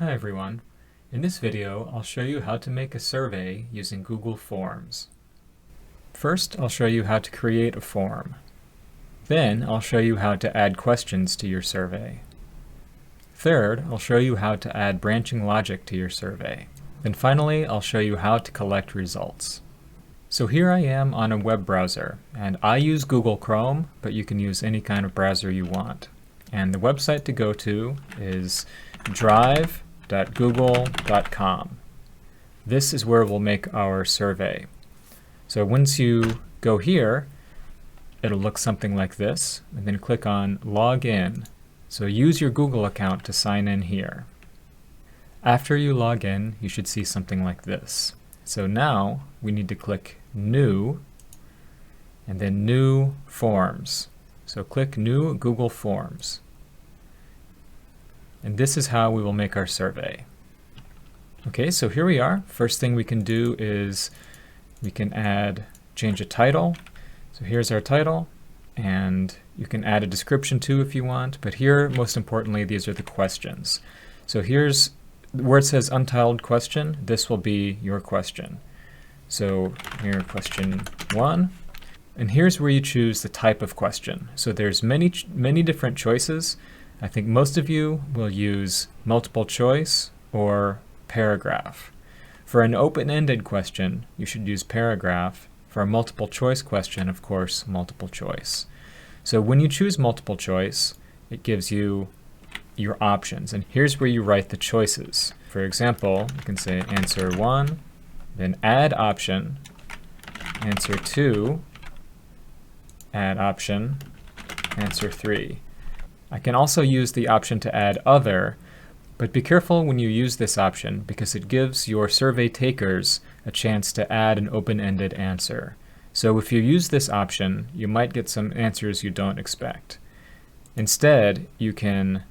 Hi everyone. In this video, I'll show you how to make a survey using Google Forms. First, I'll show you how to create a form. Then, I'll show you how to add questions to your survey. Third, I'll show you how to add branching logic to your survey. Then finally, I'll show you how to collect results. So here I am on a web browser, and I use Google Chrome, but you can use any kind of browser you want. And the website to go to is drive.google.com. This is where we'll make our survey. So once you go here, it'll look something like this, and then click on Log In. So use your Google account to sign in here. After you log in, you should see something like this. So now we need to click New, and then New Forms. So click New Google Forms. And this is how we will make our survey. Okay, so here we are. First thing we can do is we can change a title. So here's our title, and you can add a description too if you want, but here, most importantly, these are the questions. So here's where it says untitled question, this will be your question. So here, question 1, and here's where you choose the type of question. So there's many different choices. I think most of you will use multiple choice or paragraph. For an open-ended question, you should use paragraph. For a multiple choice question, of course, multiple choice. So when you choose multiple choice, it gives you your options, and here's where you write the choices. For example, you can say answer 1, then add option, answer 2, add option, answer 3. I can also use the option to add other, but be careful when you use this option because it gives your survey takers a chance to add an open-ended answer. So if you use this option, you might get some answers you don't expect. Instead, you can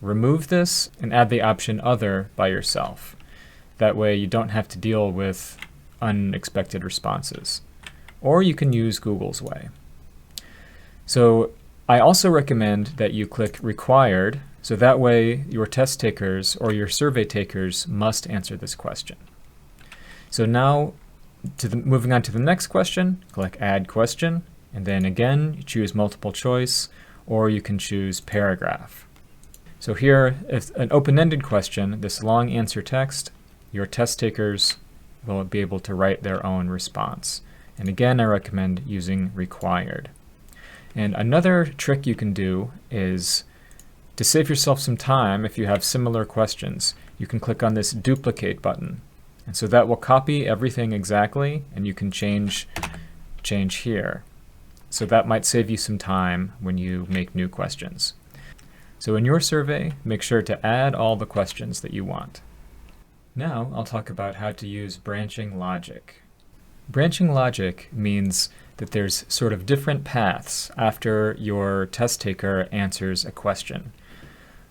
remove this and add the option other by yourself. That way you don't have to deal with unexpected responses. Or you can use Google's way. So I also recommend that you click required, so that way your test takers or your survey takers must answer this question. So now, moving on to the next question, click add question, and then again you choose multiple choice, or you can choose paragraph. So here, if an open-ended question, this long answer text, your test takers will be able to write their own response. And again, I recommend using required. And another trick you can do is to save yourself some time if you have similar questions, you can click on this duplicate button. And so that will copy everything exactly, and you can change here. So that might save you some time when you make new questions. So in your survey, make sure to add all the questions that you want. Now I'll talk about how to use branching logic. Branching logic means that there's sort of different paths after your test taker answers a question.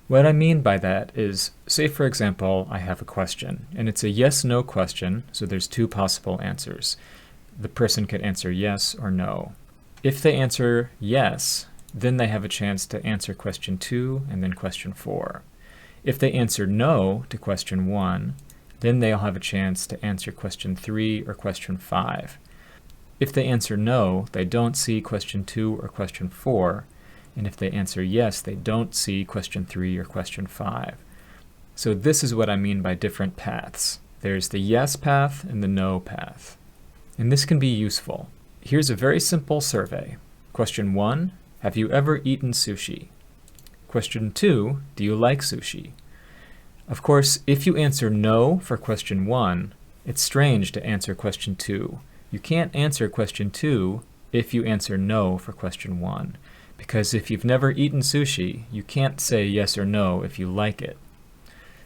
What I mean by that is, say for example, I have a question, and it's a yes-no question, so there's two possible answers. The person could answer yes or no. If they answer yes, then they have a chance to answer question 2 and then question 4. If they answer no to question 1, then they'll have a chance to answer question 3 or question 5. If they answer no, they don't see question 2 or question 4, and if they answer yes, they don't see question 3 or question 5. So this is what I mean by different paths. There's the yes path and the no path. And this can be useful. Here's a very simple survey. Question 1, have you ever eaten sushi? Question 2, do you like sushi? Of course, if you answer no for question 1, it's strange to answer question 2. You can't answer question 2 if you answer no for question 1, because if you've never eaten sushi, you can't say yes or no if you like it.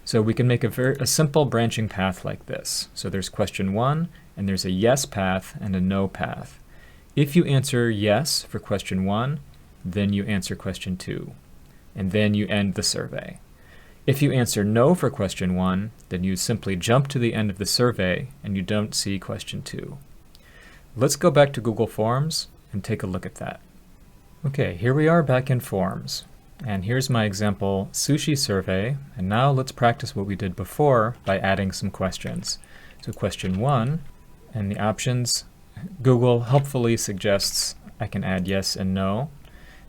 So we can make a simple branching path like this. So there's question 1, and there's a yes path and a no path. If you answer yes for question 1, then you answer question 2, and then you end the survey. If you answer no for question 1, then you simply jump to the end of the survey and you don't see question 2. Let's go back to Google Forms and take a look at that. Okay, here we are back in Forms. And here's my example sushi survey. And now let's practice what we did before by adding some questions. So question 1, and the options, Google helpfully suggests I can add yes and no.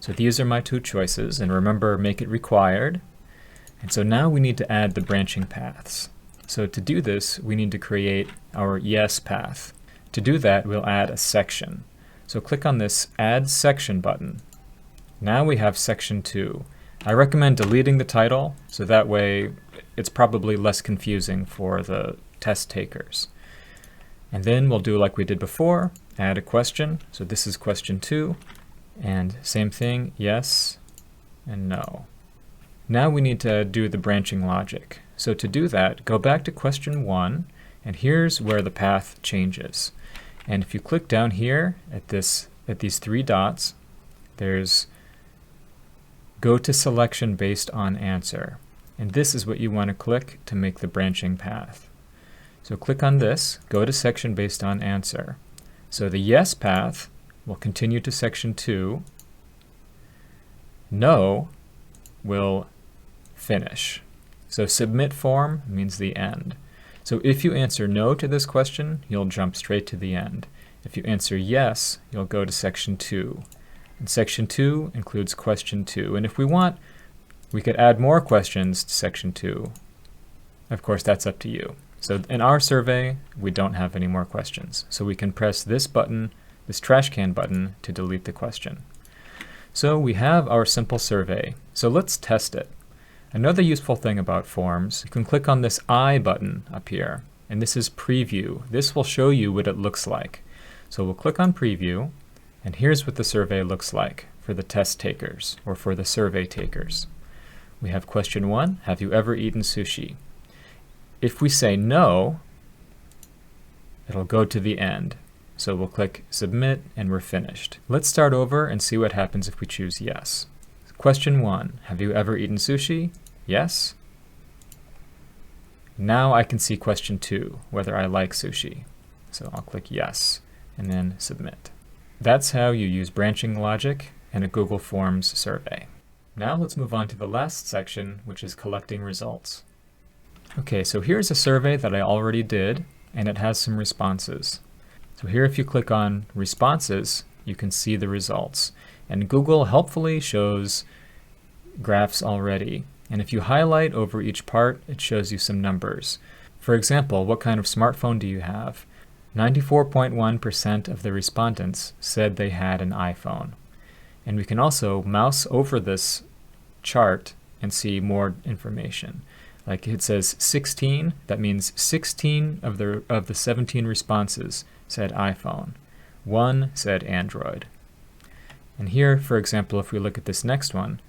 So these are my two choices, and remember, make it required. And so now we need to add the branching paths. So to do this, we need to create our yes path. To do that, we'll add a section. So click on this Add Section button. Now we have section 2. I recommend deleting the title, so that way it's probably less confusing for the test takers. And then we'll do like we did before, add a question. So this is question 2. And same thing, yes and no. Now we need to do the branching logic. So to do that, go back to question 1, and here's where the path changes. And if you click down here at these 3 dots, there's Go to Selection Based on Answer. And this is what you want to click to make the branching path. So click on this, go to Section Based on Answer. So the yes path will continue to section 2. No will finish. So submit form means the end. So if you answer no to this question, you'll jump straight to the end. If you answer yes, you'll go to section 2. And section 2 includes question 2. And if we want, we could add more questions to section 2. Of course, that's up to you. So in our survey, we don't have any more questions. So we can press this button, this trash can button, to delete the question. So we have our simple survey. So let's test it. Another useful thing about forms, you can click on this I button up here, and this is Preview. This will show you what it looks like. So we'll click on Preview, and here's what the survey looks like for the test takers, or for the survey takers. We have question 1, have you ever eaten sushi? If we say no, it'll go to the end. So we'll click Submit, and we're finished. Let's start over and see what happens if we choose yes. Question 1, have you ever eaten sushi? Yes. Now I can see question 2, whether I like sushi. So I'll click yes, and then Submit. That's how you use branching logic in a Google Forms survey. Now let's move on to the last section, which is collecting results. Okay, so here's a survey that I already did, and it has some responses. So here, if you click on Responses, you can see the results. And Google helpfully shows graphs already. And if you highlight over each part, it shows you some numbers. For example, what kind of smartphone do you have? 94.1% of the respondents said they had an iPhone. And we can also mouse over this chart and see more information. Like it says 16, that means 16 of the 17 responses said iPhone. 1 said Android. And here, for example, if we look at this next one,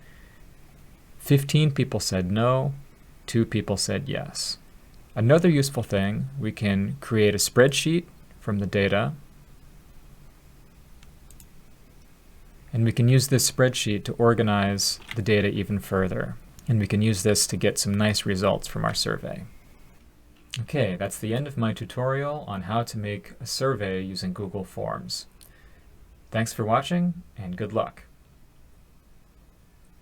15 people said no, 2 people said yes. Another useful thing, we can create a spreadsheet from the data, and we can use this spreadsheet to organize the data even further. And we can use this to get some nice results from our survey. Okay, that's the end of my tutorial on how to make a survey using Google Forms. Thanks for watching, and good luck.